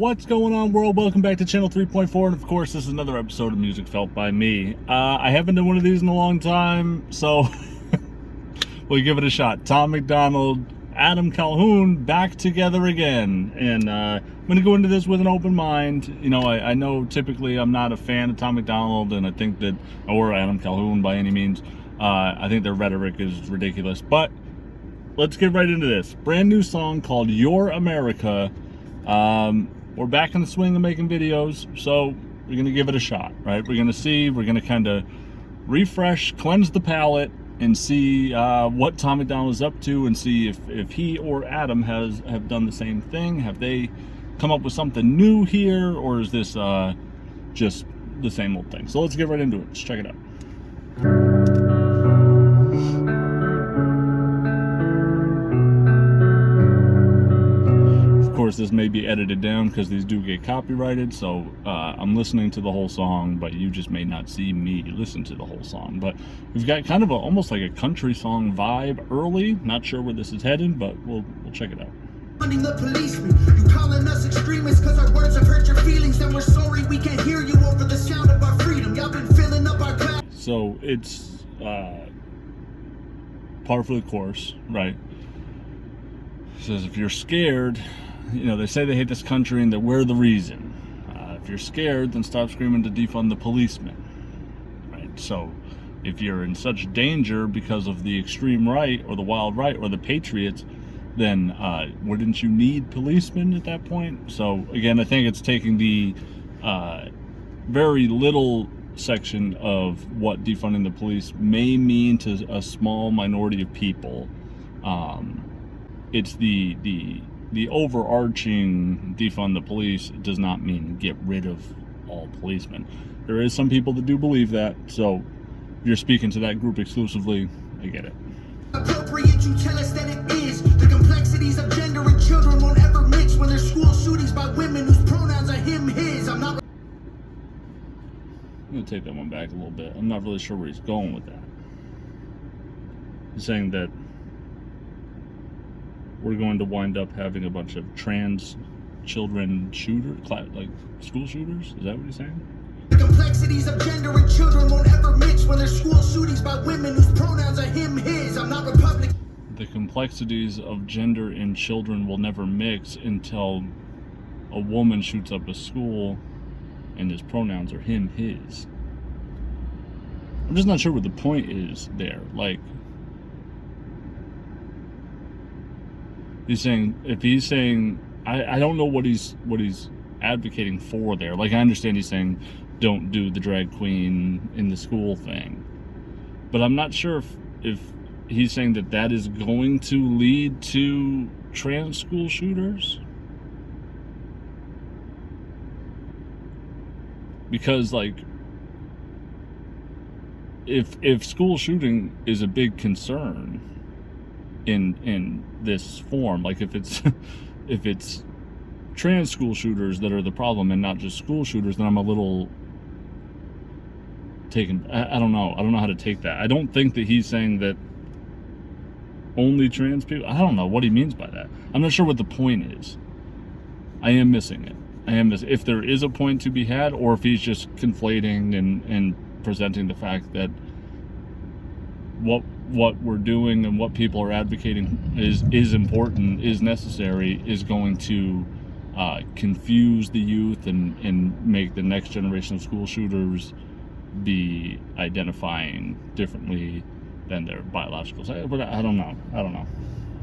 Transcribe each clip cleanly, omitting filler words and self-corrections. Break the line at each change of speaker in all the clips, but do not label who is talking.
What's going on, world? Welcome back to Channel 3.4, and of course, this is another episode of Music Felt by me. I haven't done one of these in a long time, so we'll give it a shot. Tom Macdonald, Adam Calhoun, back together again, and I'm going to go into this with an open mind. You know, I know typically I'm not a fan of Tom Macdonald, and I think that, or Adam Calhoun by any means, I think their rhetoric is ridiculous, but let's get right into this. Brand new song called Your America. We're back in the swing of making videos, so we're going to give it a shot, right? We're going to see, we're going to kind of refresh, cleanse the palate, and see what Tom Macdonald is up to, and see if he or Adam have done the same thing. Have they come up with something new here, or is this just the same old thing? So let's get right into it. Let's check it out. Of course, this may be edited down because these do get copyrighted, so I'm listening to the whole song, but you just may not see me listen to the whole song. But we've got kind of almost like a country song vibe early. Not sure where this is headed, but we'll check it out.
Funding the policeman, you calling us extremists because our words have hurt your feelings, and we're sorry we can't hear you over the sound of our freedom. Y'all been filling up our glass.
So it's par for the course, right? It says if you're scared, you know, they say they hate this country and that we're the reason. If you're scared, then stop screaming to defund the policemen, right? So if you're in such danger because of the extreme right or the wild right or the patriots, then wouldn't you need policemen at that point? So again, I think it's taking the very little section of what defunding the police may mean to a small minority of people. It's the overarching defund the police does not mean get rid of all policemen. There is some people that do believe that, so if you're speaking to that group exclusively, I get it.
Appropriate, you tell us that it is. The complexities of gender and children won't ever mix when there's school shootings by women whose pronouns are him, his. I'm going
to take that one back a little bit. I'm not really sure where he's going with that. He's saying that we're going to wind up having a bunch of trans children like school shooters? Is that what he's saying?
The complexities of gender and children won't ever mix when there's school shootings by women whose pronouns are him, his. I'm not Republican.
The complexities of gender and children will never mix until a woman shoots up a school and his pronouns are him, his. I'm just not sure what the point is there. Like, if he's saying, I don't know what he's advocating for there. Like, I understand he's saying don't do the drag queen in the school thing, but I'm not sure if he's saying that is going to lead to trans school shooters, because like if school shooting is a big concern in this form, like if it's trans school shooters that are the problem and not just school shooters, then I'm a little taken. I don't know how to take that. I don't think that he's saying that only trans people. I don't know what he means by that. I'm not sure what the point is. I am missing it. If there is a point to be had, or if he's just conflating and presenting the fact that what we're doing and what people are advocating is important, is necessary, is going to confuse the youth and make the next generation of school shooters be identifying differently than their biological sex. But I don't know.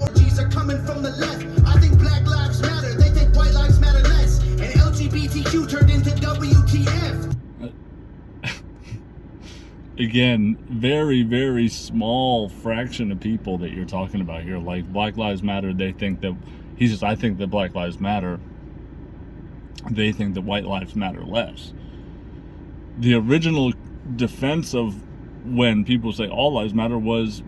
Orgies are coming from the left. I think Black Lives Matter. They think white lives matter less. And LGBTQ turned into WTF.
Again, very, very small fraction of people that you're talking about here. Like, Black Lives Matter, they think that, I think that Black Lives Matter, they think that white lives matter less. The original defense of when people say all lives matter was,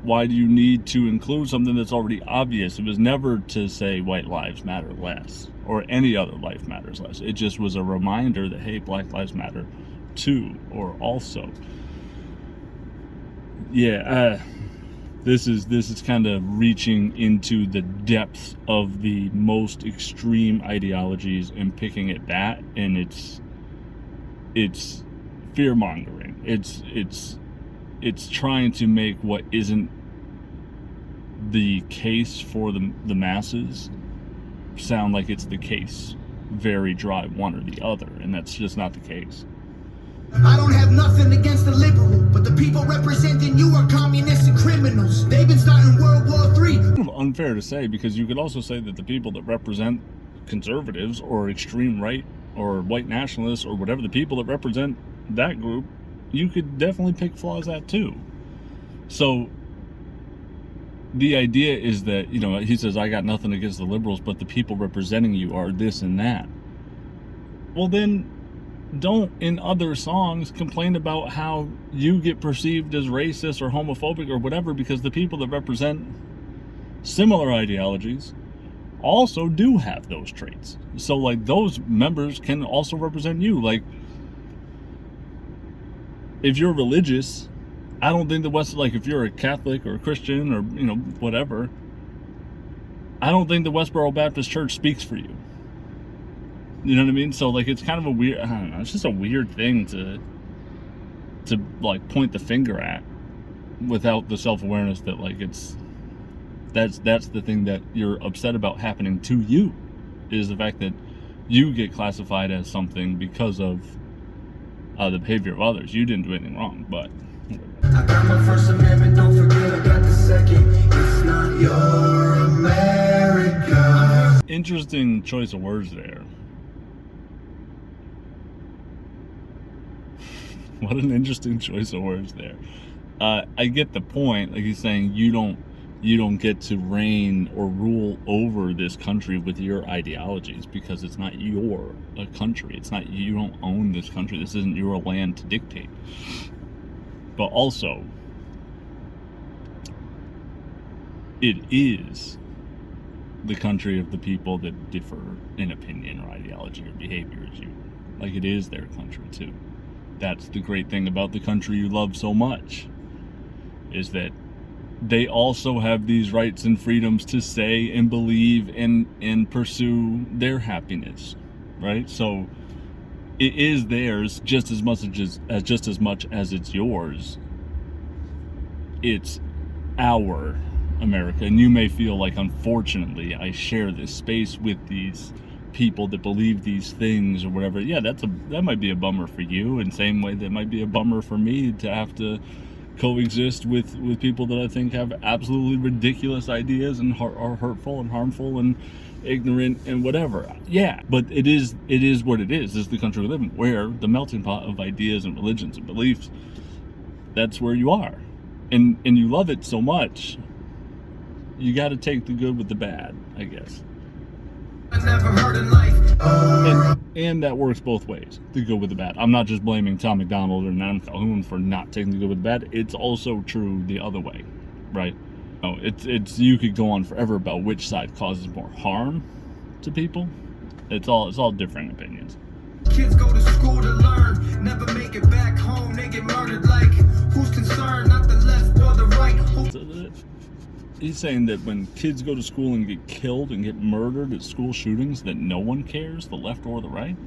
why do you need to include something that's already obvious? It was never to say white lives matter less or any other life matters less. It just was a reminder that, hey, Black lives matter too, or also. Yeah, This is kind of reaching into the depths of the most extreme ideologies and picking at that, and it's fear-mongering. It's trying to make what isn't the case for the masses sound like it's the case. Very dry, one or the other, and that's just not the case.
I don't have nothing against the liberal, but the people representing you are communists and criminals. They've been starting World War III.
Kind of unfair to say, because you could also say that the people that represent conservatives or extreme right or white nationalists or whatever, the people that represent that group, you could definitely pick flaws at too. So the idea is that, you know, he says, I got nothing against the liberals, but the people representing you are this and that. Well, then don't in other songs complain about how you get perceived as racist or homophobic or whatever, because the people that represent similar ideologies also do have those traits. So like those members can also represent you. Like if you're religious, I don't think the West, like if you're a Catholic or a Christian or, you know, whatever, I don't think the Westboro Baptist Church speaks for you. You know what I mean? So like it's kind of a weird, I don't know, it's just a weird thing to like point the finger at without the self-awareness that like that's the thing that you're upset about happening to you, is the fact that you get classified as something because of the behavior of others. You didn't do anything wrong, but
I got my First Amendment, don't forget I got the second. It's not your America.
Interesting choice of words there. What an interesting choice of words there. I get the point. Like he's saying, you don't get to reign or rule over this country with your ideologies because it's not your country. It's not, you don't own this country. This isn't your land to dictate. But also, it is the country of the people that differ in opinion or ideology or behavior as you. Like it is their country too. That's the great thing about the country you love so much, is that they also have these rights and freedoms to say and believe and pursue their happiness, right? So it is theirs just as much as it's yours. It's our America, and you may feel like, unfortunately, I share this space with these people that believe these things or whatever. Yeah, that might be a bummer for you, in the same way that might be a bummer for me to have to coexist with people that I think have absolutely ridiculous ideas and are hurtful and harmful and ignorant and whatever. Yeah, but it is what it is. This is the country we live in, where the melting pot of ideas and religions and beliefs, that's where you are, and you love it so much, you got to take the good with the bad, I guess.
I never heard in life.
And that works both ways, the good with the bad. I'm not just blaming Tom Macdonald or Nam Calhoun for not taking the good with the bad. It's also true the other way, right? No, it's you could go on forever about which side causes more harm to people. It's all different opinions.
Kids go to school to learn, never make it back home, they get murdered. Like, who's concerned? Not the left or the right.
He's saying that when kids go to school and get killed and get murdered at school shootings, that no one cares, the left or the right?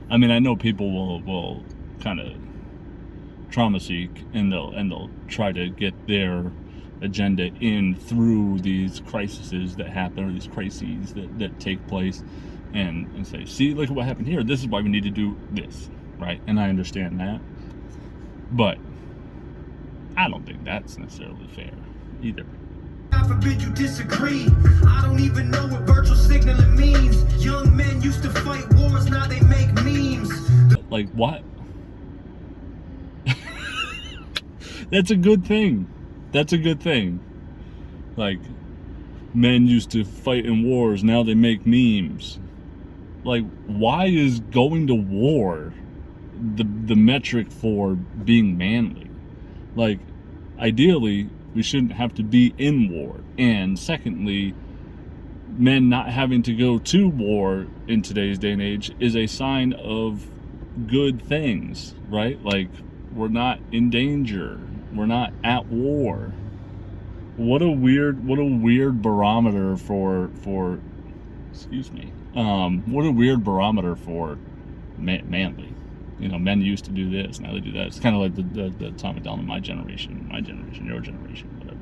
I mean, I know people will kind of trauma seek, and they'll try to get their agenda in through these crises that happen, or these crises that take place, and say, see, look at what happened here. This is why we need to do this, right? And I understand that. But I don't think that's necessarily fair either.
I forbid you disagree. I don't even know what virtual signaling means. Young men used to fight wars, now they make memes.
Like, what? That's a good thing. That's a good thing. Like, men used to fight in wars, now they make memes. Like, why is going to war the metric for being manly? Like, ideally, we shouldn't have to be in war. And secondly, men not having to go to war in today's day and age is a sign of good things, right? Like, We're not in danger. We're not at war. What a weird barometer for excuse me. What a weird barometer for manly. You know, men used to do this, now they do that. It's kind of like the Tom MacDonald, my generation, your generation, whatever.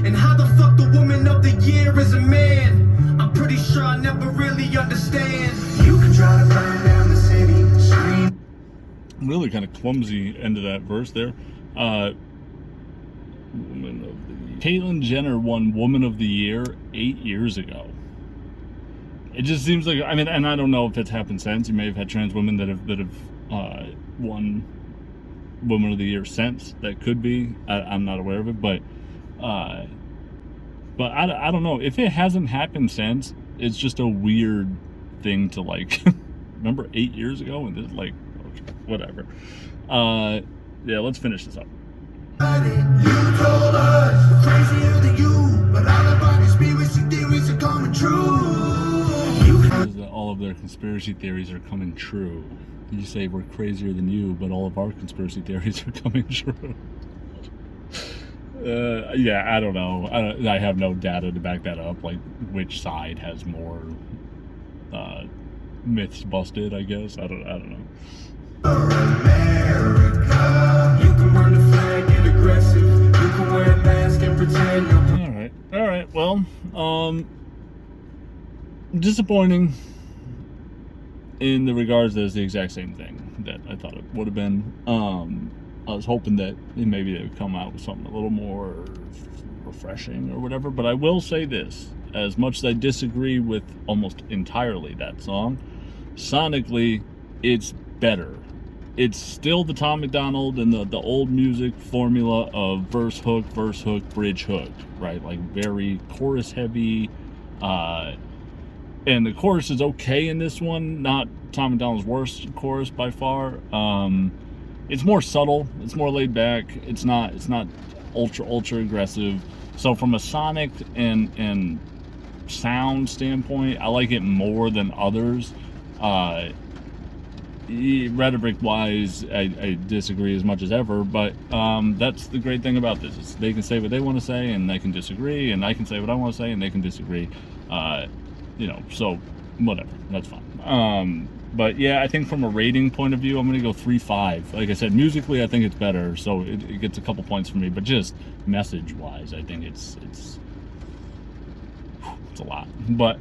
And how the fuck the woman of the year is a man? I'm pretty sure I never really understand. You can try to burn down the city, scream.
Really kind of clumsy end of that verse there. Caitlyn Jenner won Woman of the Year 8 years ago. It just seems like, I mean, and I don't know if it's happened since. You may have had trans women that have won Woman of the Year since. That could be. I'm not aware of it, but I don't know if it hasn't happened since. It's just a weird thing to like. Remember 8 years ago, and this like, okay, whatever. Yeah, let's finish this up.
You told us we're crazier than you, but all of our conspiracy theories are coming true.
All of their conspiracy theories are coming true. You say we're crazier than you, but all of our conspiracy theories are coming true. Yeah, I don't know. I have no data to back that up. Like, which side has more myths busted? I guess I don't know.
America, you can burn the flag, get aggressive. You can wear a mask and pretend you're.
All right. Well, disappointing in the regards that it's the exact same thing that I thought it would have been. I was hoping that maybe they would come out with something a little more refreshing or whatever. But I will say this: as much as I disagree with almost entirely that song, sonically, it's better. It's still the Tom MacDonald and the old music formula of verse hook, bridge hook, right? Like very chorus heavy. And the chorus is okay in this one, not Tom MacDonald's worst chorus by far. It's more subtle, it's more laid back, it's not ultra aggressive. So from a sonic and sound standpoint, I like it more than others. Rhetoric wise, I disagree as much as ever, but that's the great thing about this, is they can say what they want to say and they can disagree, and I can say what I want to say and they can disagree. You know, so whatever, that's fine. But yeah, I think from a rating point of view, I'm gonna go 3.5. Like I said, musically I think it's better, so it gets a couple points for me, but just message wise, I think it's a lot. But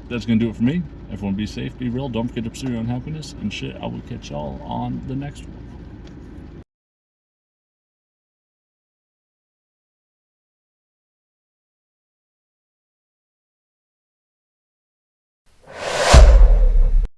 that's gonna do it for me. Everyone be safe, be real, don't forget to pursue your own happiness, and shit, I will catch y'all on the next one.